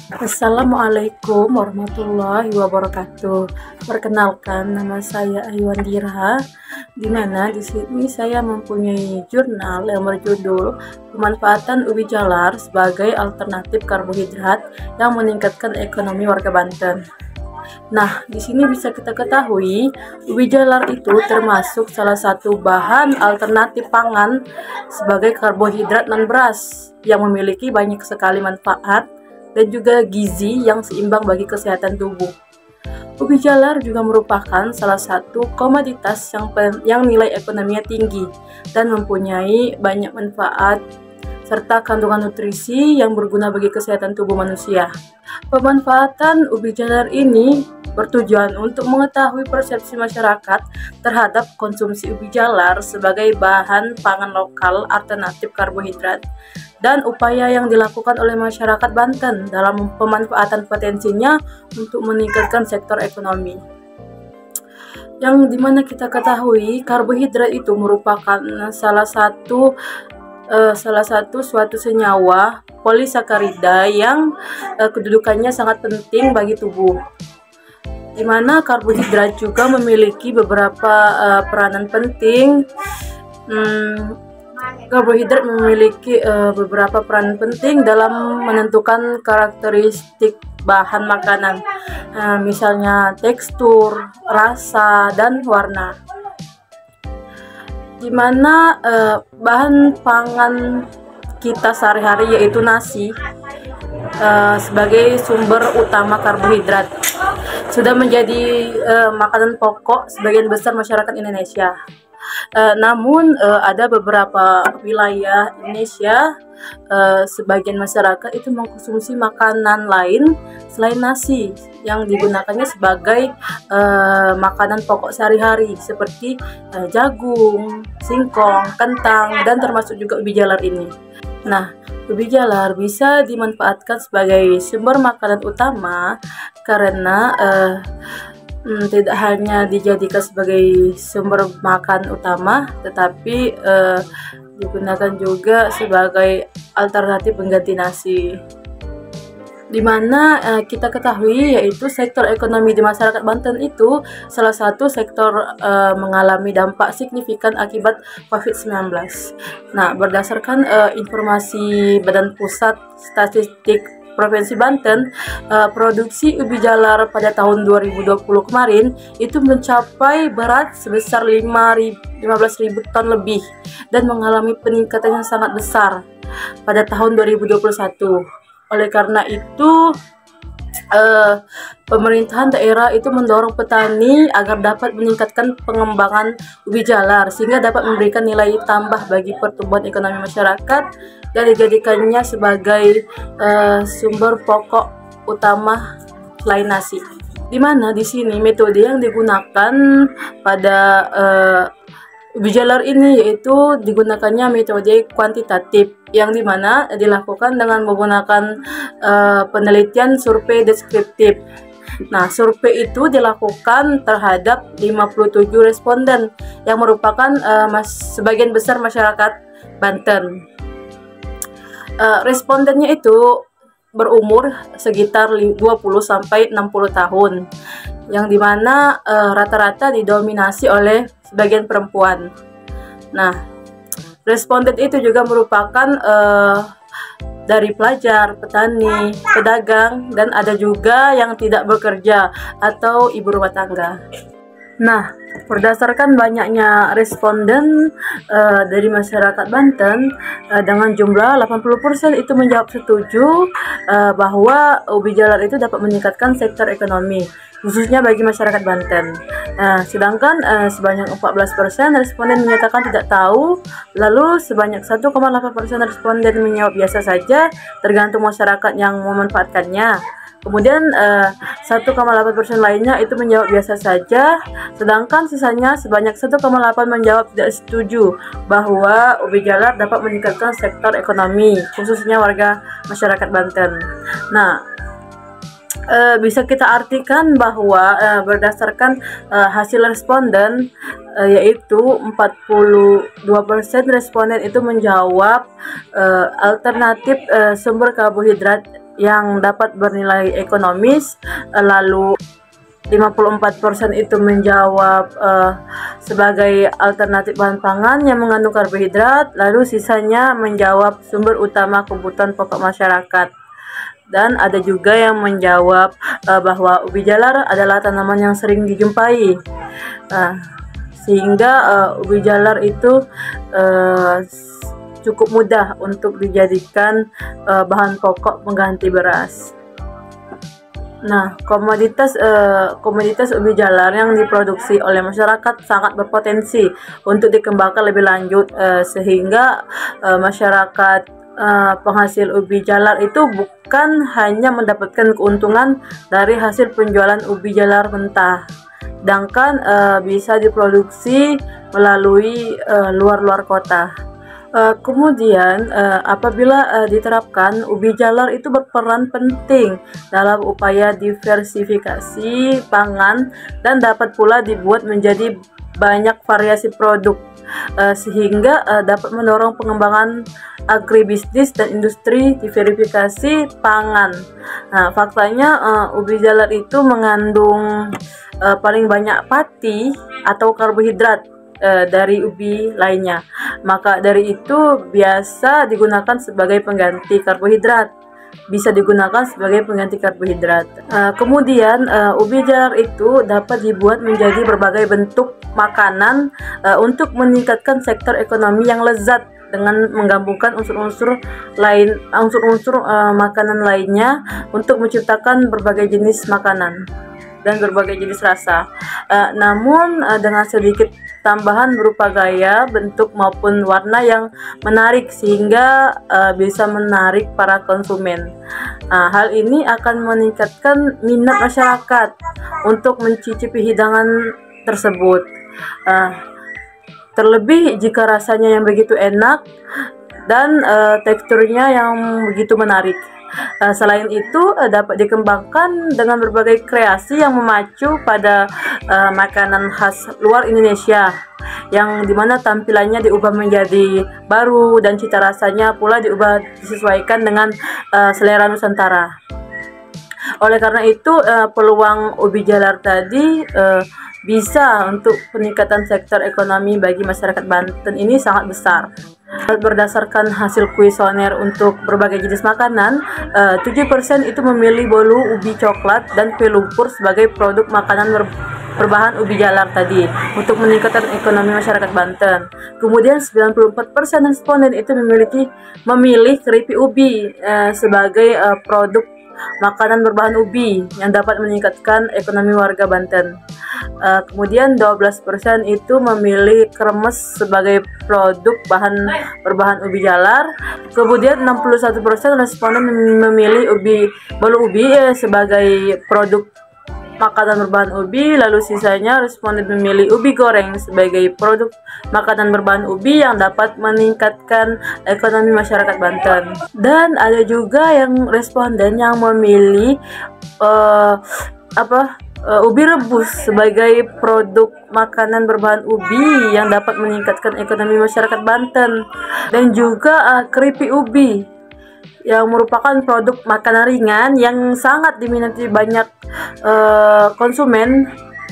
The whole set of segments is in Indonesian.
Assalamualaikum warahmatullahi wabarakatuh. Perkenalkan, nama saya Ayuandira. Di mana di sini saya mempunyai jurnal yang berjudul Pemanfaatan Ubi Jalar sebagai Alternatif Karbohidrat yang Meningkatkan Ekonomi Warga Banten. Nah, di sini bisa kita ketahui, ubi jalar itu termasuk salah satu bahan alternatif pangan sebagai karbohidrat non-beras yang memiliki banyak sekali manfaat dan juga gizi yang seimbang bagi kesehatan tubuh. Ubi jalar juga merupakan salah satu komoditas yang nilai ekonominya tinggi dan mempunyai banyak manfaat serta kandungan nutrisi yang berguna bagi kesehatan tubuh manusia. Pemanfaatan ubi jalar ini bertujuan untuk mengetahui persepsi masyarakat terhadap konsumsi ubi jalar sebagai bahan pangan lokal alternatif karbohidrat dan upaya yang dilakukan oleh masyarakat Banten dalam pemanfaatan potensinya untuk meningkatkan sektor ekonomi. Yang dimana kita ketahui karbohidrat itu merupakan salah satu suatu senyawa polisakarida yang kedudukannya sangat penting bagi tubuh. Di mana karbohidrat juga memiliki beberapa peranan penting. Karbohidrat memiliki beberapa peran penting dalam menentukan karakteristik bahan makanan, misalnya tekstur, rasa, dan warna. Di mana bahan pangan kita sehari-hari yaitu nasi sebagai sumber utama karbohidrat sudah menjadi makanan pokok sebagian besar masyarakat Indonesia. Namun ada beberapa wilayah Indonesia sebagian masyarakat itu mengkonsumsi makanan lain selain nasi yang digunakannya sebagai makanan pokok sehari-hari seperti jagung, singkong, kentang, dan termasuk juga ubi jalar ini. Nah, ubi jalar bisa dimanfaatkan sebagai sumber makanan utama karena tidak hanya dijadikan sebagai sumber makan utama, tetapi digunakan juga sebagai alternatif pengganti nasi. Di mana kita ketahui yaitu sektor ekonomi di masyarakat Banten itu salah satu sektor mengalami dampak signifikan akibat COVID-19. Nah, berdasarkan informasi Badan Pusat Statistik Provinsi Banten, produksi ubi jalar pada tahun 2020 kemarin itu mencapai berat sebesar 15.000 ton lebih dan mengalami peningkatan yang sangat besar pada tahun 2021. Oleh karena itu, pemerintahan daerah itu mendorong petani agar dapat meningkatkan pengembangan ubi jalar sehingga dapat memberikan nilai tambah bagi pertumbuhan ekonomi masyarakat dan dijadikannya sebagai sumber pokok utama selain nasi. Di mana di sini metode yang digunakan pada ubi jalar ini yaitu digunakannya metode kuantitatif yang dimana dilakukan dengan menggunakan penelitian survei deskriptif. Nah, survei itu dilakukan terhadap 57 responden yang merupakan sebagian besar masyarakat Banten. Respondennya itu berumur sekitar 20 sampai 60 tahun yang dimana rata-rata didominasi oleh sebagian perempuan. Nah, responden itu juga merupakan dari pelajar, petani, pedagang, dan ada juga yang tidak bekerja atau ibu rumah tangga. Nah, berdasarkan banyaknya responden dari masyarakat Banten dengan jumlah 80% itu menjawab setuju bahwa ubi jalar itu dapat meningkatkan sektor ekonomi khususnya bagi masyarakat Banten. Sedangkan sebanyak 14% responden menyatakan tidak tahu, lalu sebanyak 1,8% responden menjawab biasa saja tergantung masyarakat yang memanfaatkannya. Kemudian 1,8% lainnya itu menjawab biasa saja, sedangkan sisanya sebanyak 1,8 menjawab tidak setuju bahwa ubi jalar dapat meningkatkan sektor ekonomi, khususnya warga masyarakat Banten. Nah, bisa kita artikan bahwa berdasarkan hasil responden yaitu 42% responden itu menjawab alternatif sumber karbohidrat yang dapat bernilai ekonomis, lalu 54% itu menjawab sebagai alternatif bahan pangan yang mengandung karbohidrat, lalu sisanya menjawab sumber utama kebutuhan pokok masyarakat. Dan ada juga yang menjawab bahwa ubi jalar adalah tanaman yang sering dijumpai, sehingga ubi jalar itu cukup mudah untuk dijadikan bahan pokok pengganti beras. Nah, komoditas ubi jalar yang diproduksi oleh masyarakat sangat berpotensi untuk dikembangkan lebih lanjut, sehingga masyarakat penghasil ubi jalar itu bukan hanya mendapatkan keuntungan dari hasil penjualan ubi jalar mentah, sedangkan bisa diproduksi melalui luar kota. Kemudian apabila diterapkan, ubi jalar itu berperan penting dalam upaya diversifikasi pangan dan dapat pula dibuat menjadi banyak variasi produk, sehingga dapat mendorong pengembangan agribisnis dan industri diverifikasi pangan. Nah, faktanya ubi jalar itu mengandung paling banyak pati atau karbohidrat dari ubi lainnya. Maka dari itu biasa digunakan sebagai pengganti karbohidrat. Kemudian ubi jalar itu dapat dibuat menjadi berbagai bentuk makanan untuk meningkatkan sektor ekonomi yang lezat dengan menggabungkan unsur-unsur makanan lainnya untuk menciptakan berbagai jenis makanan dan berbagai jenis rasa, namun dengan sedikit tambahan berupa gaya, bentuk maupun warna yang menarik, sehingga bisa menarik para konsumen. Hal ini akan meningkatkan minat masyarakat untuk mencicipi hidangan tersebut, terlebih jika rasanya yang begitu enak dan teksturnya yang begitu menarik. Selain itu, dapat dikembangkan dengan berbagai kreasi yang memacu pada makanan khas luar Indonesia, yang dimana tampilannya diubah menjadi baru dan cita rasanya pula disesuaikan dengan selera Nusantara. Oleh karena itu, peluang ubi jalar tadi bisa untuk peningkatan sektor ekonomi bagi masyarakat Banten ini sangat besar. Berdasarkan hasil kuesioner untuk berbagai jenis makanan, 7% itu memilih bolu ubi coklat dan kue lumpur sebagai produk makanan berbahan ubi jalar tadi untuk meningkatkan ekonomi masyarakat Banten. Kemudian 94% responden itu memilih keripik ubi sebagai produk makanan berbahan ubi yang dapat meningkatkan ekonomi warga Banten. Kemudian 12% itu memilih kremes sebagai produk berbahan ubi jalar. Kemudian 61% responden memilih bolu ubi sebagai produk makanan berbahan ubi, lalu sisanya responden memilih ubi goreng sebagai produk makanan berbahan ubi yang dapat meningkatkan ekonomi masyarakat Banten. Dan ada juga yang responden yang memilih ubi rebus sebagai produk makanan berbahan ubi yang dapat meningkatkan ekonomi masyarakat Banten, dan juga keripik ubi yang merupakan produk makanan ringan yang sangat diminati banyak konsumen.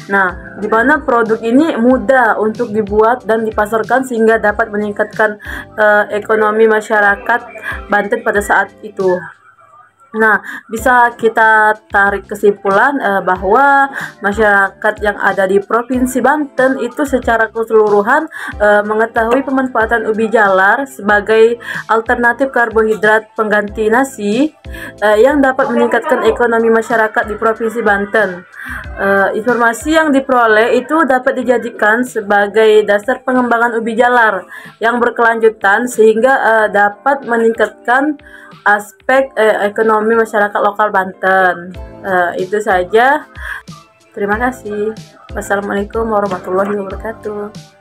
Nah, di mana produk ini mudah untuk dibuat dan dipasarkan sehingga dapat meningkatkan ekonomi masyarakat Banten pada saat itu. Nah, bisa kita tarik kesimpulan bahwa masyarakat yang ada di Provinsi Banten itu secara keseluruhan mengetahui pemanfaatan ubi jalar sebagai alternatif karbohidrat pengganti nasi yang dapat meningkatkan ekonomi masyarakat di Provinsi Banten. Informasi yang diperoleh itu dapat dijadikan sebagai dasar pengembangan ubi jalar yang berkelanjutan sehingga dapat meningkatkan aspek ekonomi masyarakat lokal Banten. Itu saja. Terima kasih. Wassalamualaikum warahmatullahi wabarakatuh.